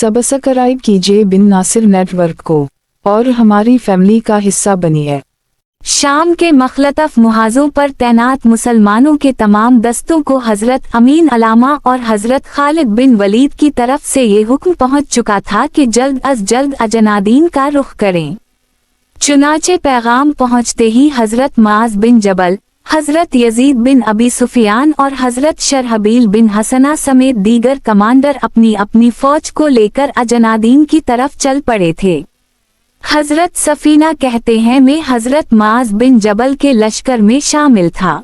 Subscribe कीजिए बिन Nasir network को और हमारी फैमिली का हिस्सा बनिए। शाम के मखलतफ मुहाजों पर तैनात मुसलमानों के तमाम दस्तों को हजरत अमीन अलामा और हजरत खालिद बिन वलीद की तरफ से ये हुक्म पहुंच चुका था कि जल्द अज जल्द अजनादीन का रुख करें। चुनाचे पैगाम पहुंचते ही हजरत मुआज बिन जबल, हजरत यजीद बिन अबी सुफियान और हजरत शरहबील बिन हसना समेत दीगर कमांडर अपनी अपनी फौज को लेकर अजनादीन की तरफ चल पड़े थे। हजरत सफीना कहते हैं मैं हजरत मुआज बिन जबल के लश्कर में शामिल था।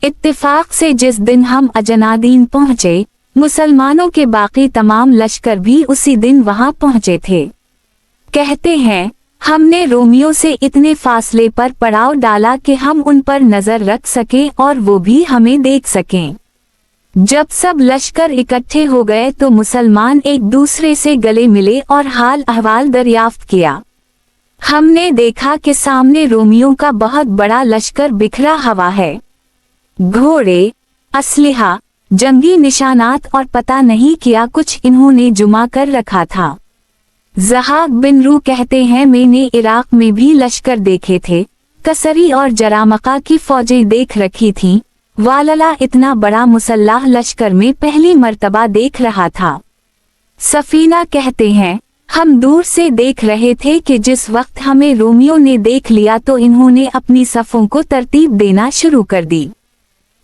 इत्तेफाक से जिस दिन हम अजनादीन पहुंचे, मुसलमानों के बाकी तमाम लश्कर भी उसी दिन वहां पहुंचे थे। कहते हैं हमने रोमियों से इतने फासले पर पड़ाव डाला कि हम उन पर नजर रख सकें और वो भी हमें देख सकें। जब सब लश्कर इकट्ठे हो गए तो मुसलमान एक दूसरे से गले मिले और हाल अहवाल दरियाफ्त किया। हमने देखा कि सामने रोमियों का बहुत बड़ा लश्कर बिखरा हुआ है। घोड़े, असलहा, जंगी निशानात और पता नहीं क्या कुछ इन्होंने जुमा कर रखा था। ज़हाक बिन रू कहते हैं मैंने इराक में भी लश्कर देखे थे, कसरी और जरामका की फौजें देख रखी थीं, वालला इतना बड़ा मुसल्लाह लश्कर में पहली मर्तबा देख रहा था। सफीना कहते हैं हम दूर से देख रहे थे कि जिस वक्त हमें रोमियों ने देख लिया तो इन्होंने अपनी सफ़ों को तरतीब देना शुरू कर दी।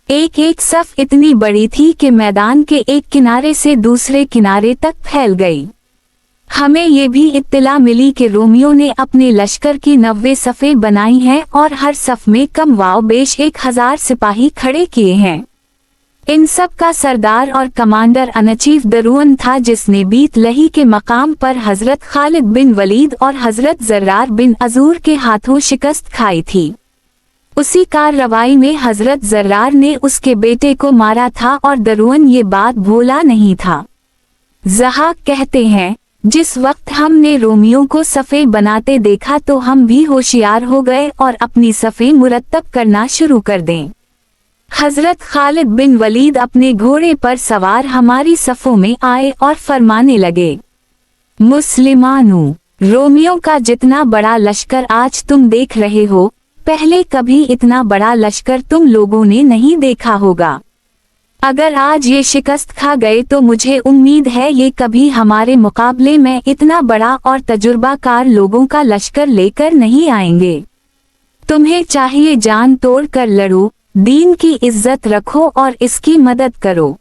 एक एक सफ़ इतनी बड़ी थी कि मैदान के एक किनारे से दूसरे किनारे तक फैल गई। हमें ये भी इत्तला मिली कि रोमियों ने अपने लश्कर की 90 सफ़ें बनाई हैं और हर सफ़ में कम वाव बेश 1000 सिपाही खड़े किए हैं। इन सब का सरदार और कमांडर अनचीफ दरुअन था, जिसने बीत लही के मकाम पर हजरत खालिद बिन वलीद और हजरत जर्रार बिन अजूर के हाथों शिकस्त खाई थी। उसी कार्रवाई में हजरत जर्रार ने उसके बेटे को मारा था और दरुअन ये बात भूला नहीं था। ज़हाक कहते हैं जिस वक्त हमने रोमियों को सफ़ें बनाते देखा तो हम भी होशियार हो गए और अपनी सफ़ें मुरतब करना शुरू कर दें। हजरत खालिद बिन वलीद अपने घोड़े पर सवार हमारी सफ़ों में आए और फरमाने लगे, मुस्लिमानों, रोमियों का जितना बड़ा लश्कर आज तुम देख रहे हो, पहले कभी इतना बड़ा लश्कर तुम लोगों ने नहीं देखा होगा। अगर आज ये शिकस्त खा गए तो मुझे उम्मीद है ये कभी हमारे मुकाबले में इतना बड़ा और तजुर्बाकार लोगों का लश्कर लेकर नहीं आएंगे। तुम्हें चाहिए जान तोड़ कर लड़ो, दीन की इज्जत रखो और इसकी मदद करो।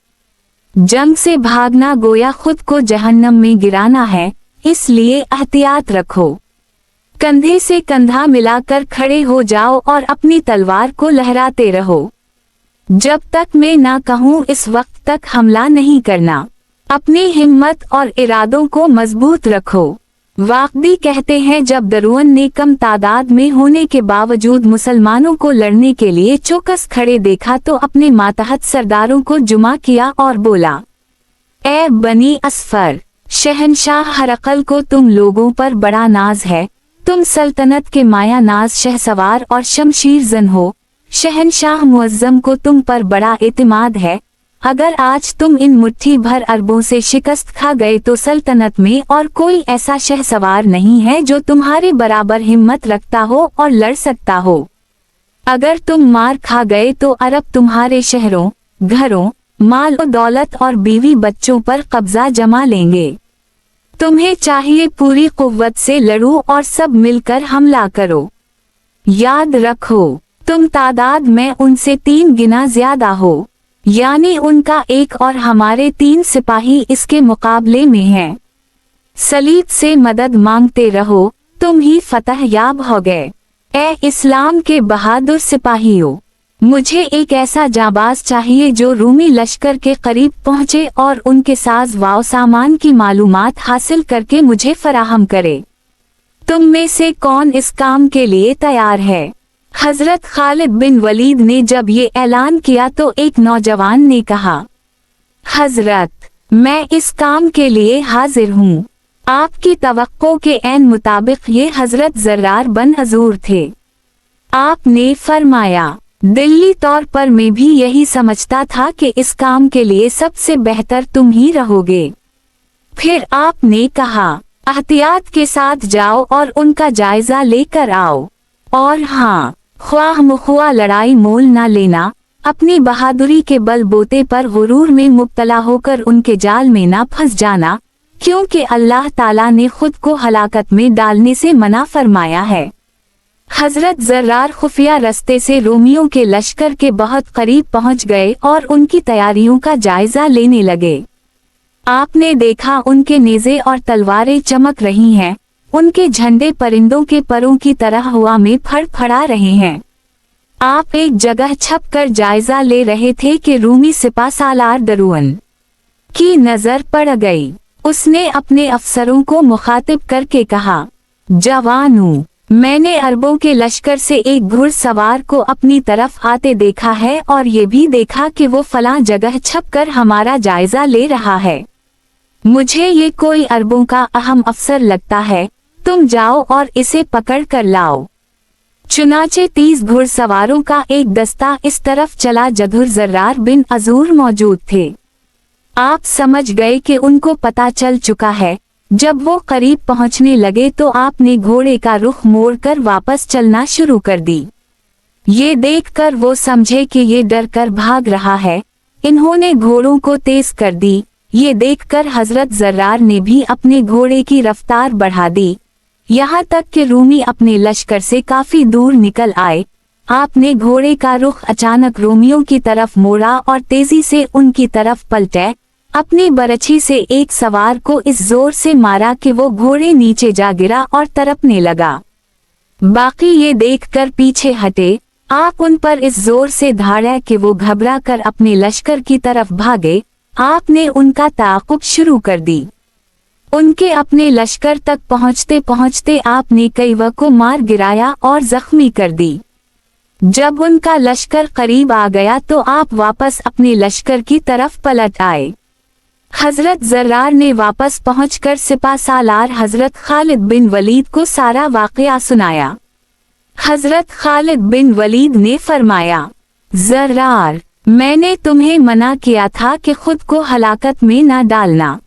जंग से भागना गोया खुद को जहन्नम में गिराना है, इसलिए एहतियात रखो। कंधे से कंधा मिलाकर खड़े हो जाओ और अपनी तलवार को लहराते रहो। जब तक मैं ना कहूँ इस वक्त तक हमला नहीं करना। अपनी हिम्मत और इरादों को मजबूत रखो। वाकदी कहते हैं जब दरुअन ने कम तादाद में होने के बावजूद मुसलमानों को लड़ने के लिए चौकस खड़े देखा तो अपने मातहत सरदारों को जुमा किया और बोला, ए बनी असफर, शहनशाह हरकल को तुम लोगों पर बड़ा नाज है। तुम सल्तनत के माया नाज शहसवार और शमशीर जन हो। शहनशाह मुअज्जम को तुम पर बड़ा एतमाद है। अगर आज तुम इन मुट्ठी भर अरबों से शिकस्त खा गए तो सल्तनत में और कोई ऐसा शहसवार नहीं है जो तुम्हारे बराबर हिम्मत रखता हो और लड़ सकता हो। अगर तुम मार खा गए तो अरब तुम्हारे शहरों, घरों, माल और दौलत और बीवी बच्चों पर कब्जा जमा लेंगे। तुम्हें चाहिए पूरी कुव्वत से लड़ो और सब मिलकर हमला करो। याद रखो तुम तादाद में उनसे 3 गुना ज्यादा हो, यानी उनका 1 और हमारे 3 सिपाही इसके मुकाबले में हैं। सलीब से मदद मांगते रहो, तुम ही फतह याब हो गए। ए इस्लाम के बहादुर सिपाहियों, मुझे एक ऐसा जाबाज चाहिए जो रूमी लश्कर के करीब पहुंचे और उनके साज वाव सामान की मालूमात हासिल करके मुझे फराहम करे। तुम में से कौन इस काम के लिए तैयार है? हजरत खालिद बिन वलीद ने जब ये ऐलान किया तो एक नौजवान ने कहा, हजरत, मैं इस काम के लिए हाजिर हूँ। आपकी तवक्को के ऐन मुताबिक ये हजरत जर्रार बिन अजूर थे। आपने फरमाया, दिल्ली तौर पर मैं भी यही समझता था कि इस काम के लिए सबसे बेहतर तुम ही रहोगे। फिर आपने कहा, एहतियात के साथ जाओ और उनका जायजा लेकर आओ, और हाँ, ख्वाह मुख्वा लड़ाई मोल न लेना, अपनी बहादुरी के बलबूते पर गुरूर में मुब्तला होकर उनके जाल में ना फंस जाना, क्योंकि अल्लाह ताला ने खुद को हलाकत में डालने से मना फरमाया है। हजरत जर्रार खुफिया रास्ते से रोमियों के लश्कर के बहुत करीब पहुंच गए और उनकी तैयारियों का जायजा लेने लगे। आपने देखा उनके नेज़े और तलवारें चमक रही हैं, उनके झंडे परिंदों के परों की तरह हवा में फड़फड़ा रहे हैं। आप एक जगह छपकर जायजा ले रहे थे कि रूमी सिपा सालार दरुअन की नजर पड़ गई। उसने अपने अफसरों को मुखातिब करके कहा, जवानों, मैंने अरबों के लश्कर से एक घुड़सवार को अपनी तरफ आते देखा है और ये भी देखा कि वो फलां जगह छपकर हमारा जायजा ले रहा है। मुझे ये कोई अरबों का अहम अफसर लगता है, तुम जाओ और इसे पकड़ कर लाओ। चुनाचे 30 घुड़सवारों का एक दस्ता इस तरफ चला जधुर जर्रार बिन अजूर मौजूद थे। आप समझ गए कि उनको पता चल चुका है। जब वो करीब पहुंचने लगे तो आपने घोड़े का रुख मोड़कर वापस चलना शुरू कर दी। ये देखकर वो समझे कि ये डर कर भाग रहा है। इन्होंने घोड़ों को तेज कर दी। ये देखकर हजरत जर्रार ने भी अपने घोड़े की रफ्तार बढ़ा दी, यहाँ तक कि रूमी अपने लश्कर से काफी दूर निकल आए। आपने घोड़े का रुख अचानक रोमियों की तरफ मोड़ा और तेजी से उनकी तरफ पलटे। अपनी बरछी से एक सवार को इस जोर से मारा कि वो घोड़े नीचे जा गिरा और तड़पने लगा। बाकी ये देखकर पीछे हटे। आप उन पर इस जोर से धाड़े कि वो घबरा कर अपने लश्कर की तरफ भागे। आपने उनका ताक़ुब शुरू कर दी। उनके अपने लश्कर तक पहुंचते पहुंचते आपने कई को मार गिराया और जख्मी कर दी। जब उनका लश्कर करीब आ गया तो आप वापस अपने लश्कर की तरफ पलट आए। हजरत जर्रार ने वापस पहुंचकर सिपा सालार हजरत खालिद बिन वलीद को सारा वाक़या सुनाया। हजरत खालिद बिन वलीद ने फरमाया, जर्रार, मैंने तुम्हें मना किया था कि खुद को हलाकत में न डालना।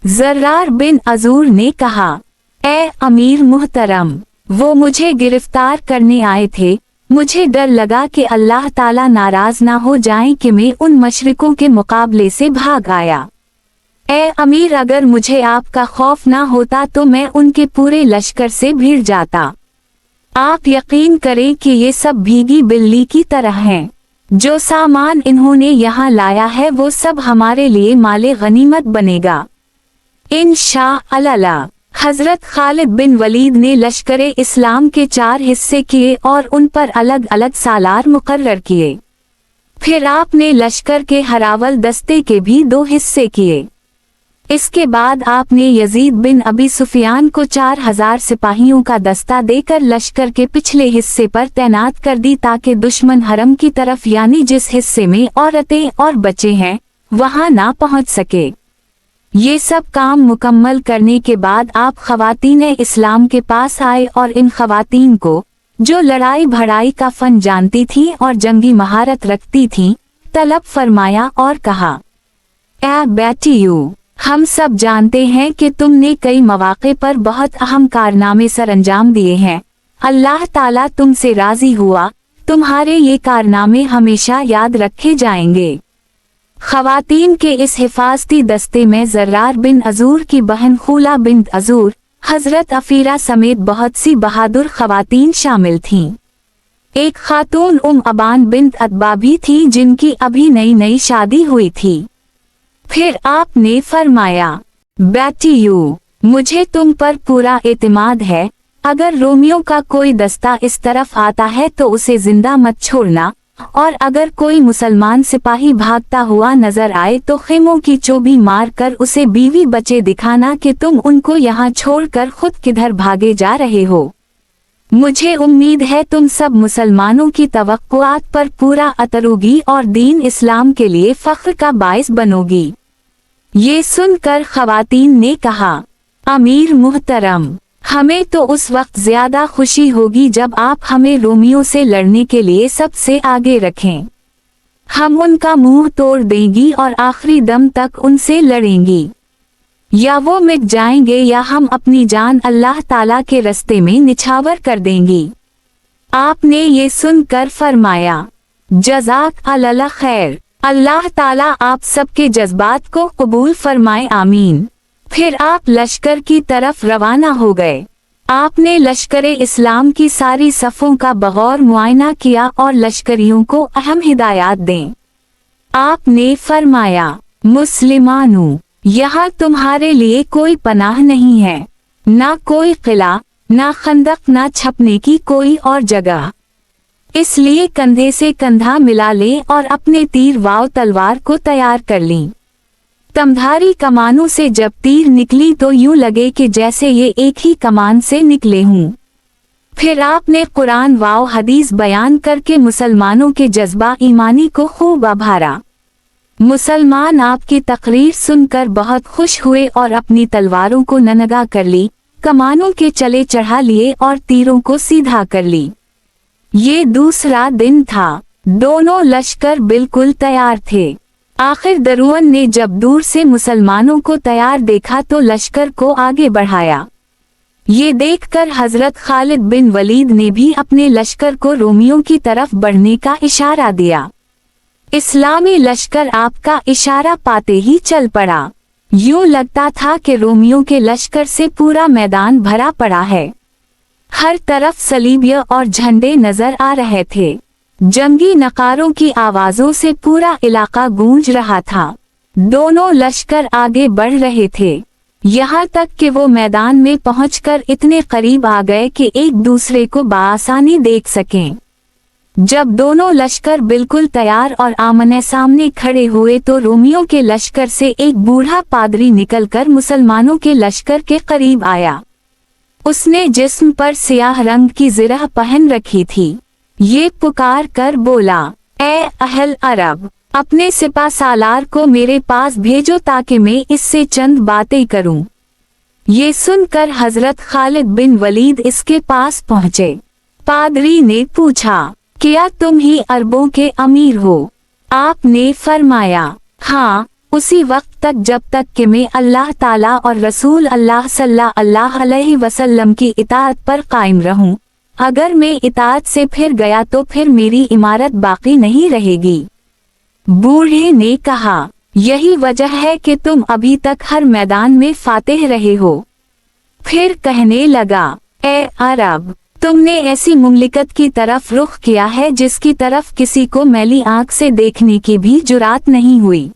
जर्रार बिन अजूर ने कहा, ए अमीर मुहतरम, वो मुझे गिरफ्तार करने आए थे। मुझे डर लगा कि अल्लाह ताला नाराज ना हो जाएं कि मैं उन मशरिकों के मुकाबले से भाग आया। ए अमीर, अगर मुझे आपका खौफ ना होता तो मैं उनके पूरे लश्कर से भिड़ जाता। आप यकीन करें कि ये सब भीगी बिल्ली की तरह हैं। जो सामान इन्होंने यहाँ लाया है वो सब हमारे लिए माले गनीमत बनेगा इंशाअल्लाह। हजरत खालिद बिन वलीद ने लश्कर इस्लाम के 4 हिस्से किए और उन पर अलग अलग सालार मुकर्रर किए। फिर आपने लश्कर के हरावल दस्ते के भी 2 हिस्से किए। इसके बाद आपने यजीद बिन अबी सुफियान को 4000 सिपाहियों का दस्ता देकर लश्कर के पिछले हिस्से पर तैनात कर दी ताकि दुश्मन हरम की तरफ यानी जिस हिस्से में औरतें और बच्चे हैं वहां ना पहुंच सके। ये सब काम मुकम्मल करने के बाद आप खवातीन इस्लाम के पास आए और इन खवातीन को, जो लड़ाई भड़ाई का फन जानती थी और जंगी महारत रखती थीं, तलब फरमाया और कहा, ए बेटियों, हम सब जानते हैं कि तुमने कई मौके पर बहुत अहम कारनामे सरअंजाम दिए हैं। अल्लाह ताला तुमसे राजी हुआ। तुम्हारे ये कारनामे हमेशा याद रखे जाएंगे। खवातीन के इस हिफाजती दस्ते में जर्रार बिन अजूर की बहन खुला बिन अजूर, हजरत अफीरा समेत बहुत सी बहादुर खवातीन शामिल थीं। एक खातून अबान बिन अतबा भी थी जिनकी अभी नई नई शादी हुई थी। फिर आपने फरमाया, बेटियों, मुझे तुम पर पूरा एतमाद है। अगर रोमियों का कोई दस्ता इस तरफ आता है तो उसे जिंदा मत छोड़ना, और अगर कोई मुसलमान सिपाही भागता हुआ नजर आए तो खेमों की चोबी मार कर उसे बीवी बच्चे दिखाना कि तुम उनको यहाँ छोड़कर खुद किधर भागे जा रहे हो। मुझे उम्मीद है तुम सब मुसलमानों की तवक्कुआत पर पूरा उतरोगी और दीन इस्लाम के लिए फख्र का बाइस बनोगी। ये सुनकर खवातीन ने कहा, अमीर मुहतरम, हमें तो उस वक्त ज्यादा खुशी होगी जब आप हमें रोमियों से लड़ने के लिए सबसे आगे रखें। हम उनका मुंह तोड़ देंगी और आखिरी दम तक उनसे लड़ेंगी। या वो मिट जाएंगे या हम अपनी जान अल्लाह ताला के रास्ते में निछावर कर देंगी। आपने ये सुनकर फरमाया, जज़ाक अल्लाह खैर। अल्लाह ताला आप सबके जज्बात को कबूल फरमाए, आमीन। फिर आप लश्कर की तरफ रवाना हो गए। आपने लश्करे इस्लाम की सारी सफ़ों का बगौर मुआयना किया और लश्करियों को अहम हिदायत दें। आपने फरमाया, मुस्लिमानों, यहाँ तुम्हारे लिए कोई पनाह नहीं है, ना कोई किला, ना खंदक, ना छपने की कोई और जगह। इसलिए कंधे से कंधा मिला लें और अपने तीर वाव तलवार को तैयार कर लीं। तमधारी कमानों से जब तीर निकली तो यूं लगे कि जैसे ये एक ही कमान से निकले हों। फिर आपने कुरान वाव हदीस बयान करके मुसलमानों के जज्बा ईमानी को खूब आभारा। मुसलमान आपकी तकरीर सुनकर बहुत खुश हुए और अपनी तलवारों को ननगा कर ली, कमानों के चले चढ़ा लिए और तीरों को सीधा कर ली। ये दूसरा दिन था। दोनों लश्कर बिल्कुल तैयार थे। आखिर दरुअन ने जब दूर से मुसलमानों को तैयार देखा तो लश्कर को आगे बढ़ाया। ये देखकर हजरत खालिद बिन वलीद ने भी अपने लश्कर को रोमियों की तरफ बढ़ने का इशारा दिया। इस्लामी लश्कर आपका इशारा पाते ही चल पड़ा। यूं लगता था कि रोमियों के लश्कर से पूरा मैदान भरा पड़ा है। हर तरफ सलीबिया और झंडे नजर आ रहे थे। जंगी नकारों की आवाजों से पूरा इलाका गूंज रहा था। दोनों लश्कर आगे बढ़ रहे थे, यहाँ तक कि वो मैदान में पहुंचकर इतने करीब आ गए कि एक दूसरे को बआसानी देख सकें। जब दोनों लश्कर बिल्कुल तैयार और आमने सामने खड़े हुए तो रोमियों के लश्कर से एक बूढ़ा पादरी निकलकर मुसलमानों के लश्कर के करीब आया। उसने जिस्म पर सियाह रंग की ज़िरह पहन रखी थी। ये पुकार कर बोला, ए अहल अरब, अपने सिपा सालार को मेरे पास भेजो ताकि मैं इससे चंद बातें करूं। ये सुनकर हजरत खालिद बिन वलीद इसके पास पहुँचे। पादरी ने पूछा, क्या तुम ही अरबों के अमीर हो? आपने फरमाया, हाँ, उसी वक्त तक जब तक कि मैं अल्लाह ताला और रसूल अल्लाह सल्लल्लाहु अलैहि वसल्लम की इताअत पर कायम रहूं। अगर मैं इताअत से फिर गया तो फिर मेरी इमारत बाकी नहीं रहेगी। बूढ़े ने कहा, यही वजह है कि तुम अभी तक हर मैदान में फातेह रहे हो। फिर कहने लगा, ए अरब, तुमने ऐसी मुमलिकत की तरफ रुख किया है जिसकी तरफ किसी को मैली आंख से देखने की भी जुरात नहीं हुई।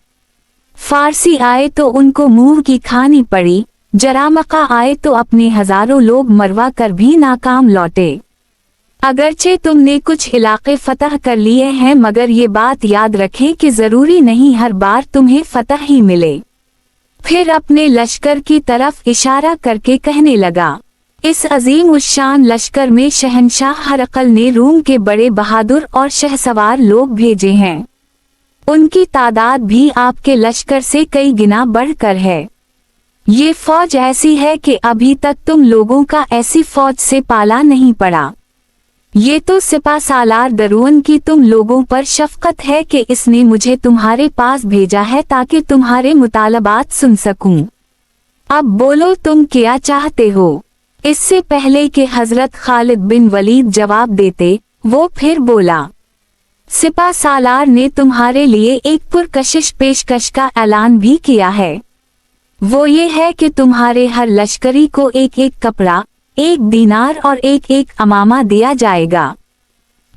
फारसी आए तो उनको मुंह की खानी पड़ी, जरामका आए तो अपने हजारों लोग मरवा कर भी नाकाम लौटे। अगरचे तुमने कुछ इलाके फतह कर लिए हैं, मगर ये बात याद रखें कि जरूरी नहीं हर बार तुम्हें फतह ही मिले। फिर अपने लश्कर की तरफ इशारा करके कहने लगा, इस अजीम उश्शान लश्कर में शहनशाह हरकल ने रूम के बड़े बहादुर और शहसवार लोग भेजे हैं। उनकी तादाद भी आपके लश्कर से कई गुना बढ़कर है। ये फौज ऐसी है कि अभी तक तुम लोगों का ऐसी फौज से पाला नहीं पड़ा। ये तो सिपा सालार दरुअन की तुम लोगों पर शफकत है कि इसने मुझे तुम्हारे पास भेजा है ताकि तुम्हारे मुतालबात सुन सकूं। अब बोलो तुम क्या चाहते हो? इससे पहले कि हजरत खालिद बिन वलीद जवाब देते, वो फिर बोला, सिपा सालार ने तुम्हारे लिए एक पुरकशिश पेशकश का ऐलान भी किया है। वो ये है कि तुम्हारे हर लश्करी को एक एक कपड़ा, एक दीनार और एक एक अमामा दिया जाएगा।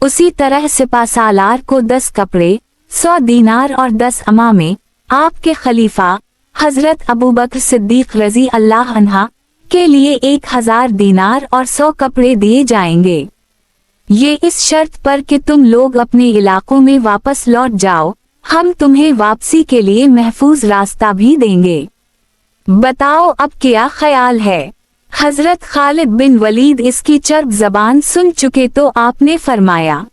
उसी तरह सिपा सालार को 10 कपड़े, 100 दीनार और 10 अमामे आपके खलीफा हजरत अबू बकर सिद्दीक रजी अल्लाह अन्हा के लिए 1000 दीनार और 100 कपड़े दिए जाएंगे। ये इस शर्त पर कि तुम लोग अपने इलाकों में वापस लौट जाओ, हम तुम्हें वापसी के लिए महफूज रास्ता भी देंगे। बताओ अब क्या ख्याल है? हजरत खालिद बिन वलीद इसकी चर्ब जबान सुन चुके तो आपने फरमाया,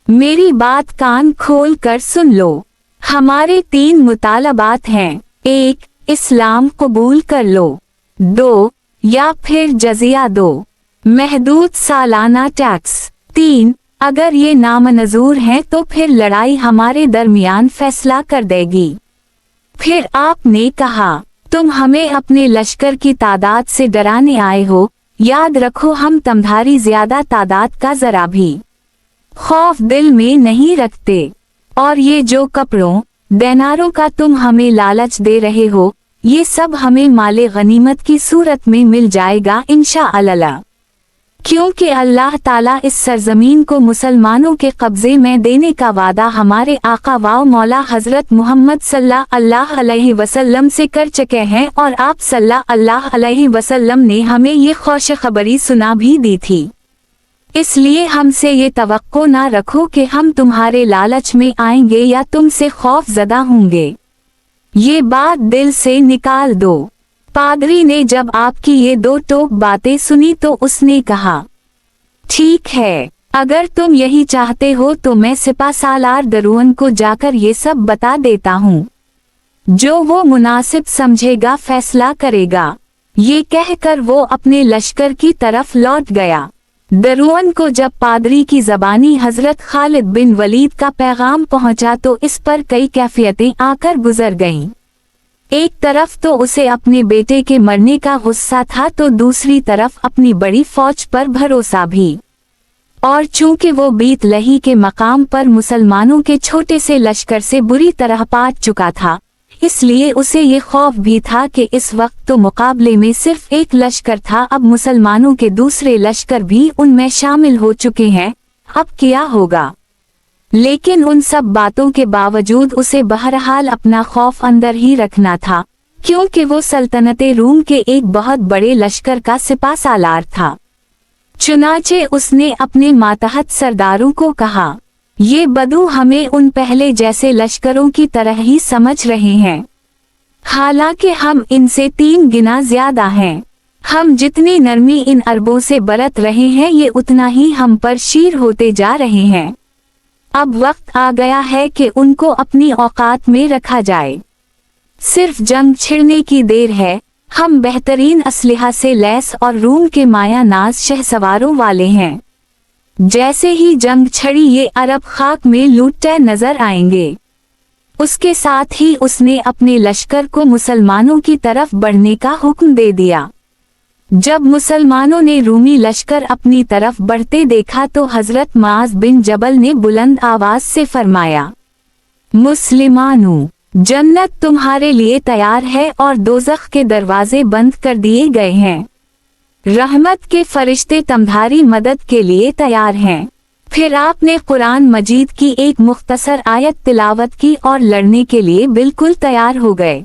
मेरी बात कान खोल कर सुन लो। हमारे 3 मुतालबात हैं। 1, इस्लाम कबूल कर लो। 2, या फिर जजिया दो, महदूद सालाना टैक्स। 3, अगर ये नामंजूर हैं तो फिर लड़ाई हमारे दरमियान फैसला कर देगी। फिर आपने कहा, तुम हमें अपने लश्कर की तादाद से डराने आए हो। याद रखो हम तुम्हारी ज्यादा तादाद का जरा भी खौफ दिल में नहीं रखते, और ये जो कपड़ों देनारों का तुम हमें लालच दे रहे हो, ये सब हमें माले गनीमत की सूरत में मिल जाएगा इंशाअल्लाह, क्योंकि अल्लाह ताला इस सरजमीन को मुसलमानों के कब्जे में देने का वादा हमारे आका वाओ मौला हजरत मोहम्मद सल्लल्लाहु अलैहि वसल्लम से कर चुके हैं, और आप सल्लल्लाहु अलैहि वसल्लम ने हमें ये खुश खबरी सुना भी दी थी। इसलिए हमसे ये तवक्को ना रखो कि हम तुम्हारे लालच में आएंगे या तुमसे खौफ ज़दा होंगे। ये बात दिल से निकाल दो। पादरी ने जब आपकी ये दो टोक बातें सुनी तो उसने कहा, ठीक है, अगर तुम यही चाहते हो तो मैं सिपा सालार दरुअन को जाकर ये सब बता देता हूँ, जो वो मुनासिब समझेगा फैसला करेगा। ये कहकर वो अपने लश्कर की तरफ लौट गया। दरुअन को जब पादरी की ज़बानी हजरत खालिद बिन वलीद का पैगाम पहुंचा तो इस पर कई कैफियतें आकर गुजर गईं। एक तरफ तो उसे अपने बेटे के मरने का गुस्सा था, तो दूसरी तरफ अपनी बड़ी फौज पर भरोसा भी, और चूंकि वो बीत लही के मकाम पर मुसलमानों के छोटे से लश्कर से बुरी तरह पाट चुका था, इसलिए उसे ये खौफ भी था कि इस वक्त तो मुकाबले में सिर्फ एक लश्कर था, अब मुसलमानों के दूसरे लश्कर भी उनमें शामिल हो चुके हैं, अब क्या होगा। लेकिन उन सब बातों के बावजूद उसे बहरहाल अपना खौफ अंदर ही रखना था, क्योंकि वो सल्तनते रूम के एक बहुत बड़े लश्कर का सिपा सालार था। चुनाचे उसने अपने मातहत सरदारों को कहा, ये बदू हमें उन पहले जैसे लश्करों की तरह ही समझ रहे हैं, हालांकि हम इनसे 3 गुना ज्यादा हैं। हम जितनी नरमी इन अरबों से बरत रहे हैं, ये उतना ही हम पर शीर होते जा रहे हैं। अब वक्त आ गया है कि उनको अपनी औकात में रखा जाए। सिर्फ जंग छिड़ने की देर है। हम बेहतरीन असलहा से लैस और रूम के माया नाज शहसवारों वाले हैं। जैसे ही जंग छड़ी, ये अरब खाक में लूटते नजर आएंगे। उसके साथ ही उसने अपने लश्कर को मुसलमानों की तरफ बढ़ने का हुक्म दे दिया। जब मुसलमानों ने रूमी लश्कर अपनी तरफ बढ़ते देखा तो हजरत मुआज बिन जबल ने बुलंद आवाज से फरमाया, मुसलमानों, जन्नत तुम्हारे लिए तैयार है और दोज़ख के दरवाजे बंद कर दिए गए हैं। रहमत के फरिश्ते तुम्हारी मदद के लिए तैयार हैं। फिर आपने कुरान मजीद की एक मुख्तसर आयत तिलावत की और लड़ने के लिए बिल्कुल तैयार हो गए।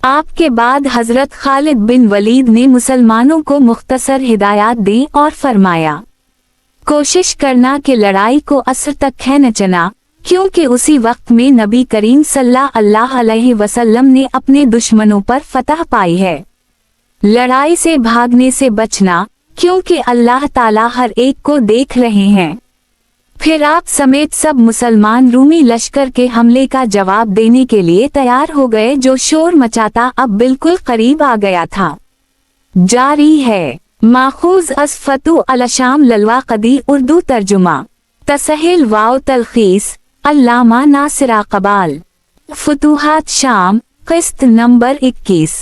आपके बाद हजरत खालिद बिन वलीद ने मुसलमानों को मुख्तसर हिदायत दी और फरमाया, कोशिश करना कि लड़ाई को असर तक है न चना, क्योंकि उसी वक्त में नबी करीम सल्लल्लाहु अलैहि वसल्लम ने अपने दुश्मनों पर फतह पाई है। लड़ाई से भागने से बचना, क्योंकि अल्लाह ताला हर एक को देख रहे हैं। फिर आप समेत सब मुसलमान रूमी लश्कर के हमले का जवाब देने के लिए तैयार हो गए, जो शोर मचाता अब बिल्कुल करीब आ गया था। जारी है। माखूज अस फतू अलशाम ललवा कदी उर्दू तर्जुमा तसहिल वाओ तलखीस अल्लामा नासिर कबाल फुतूहात शाम किस्त नंबर 21।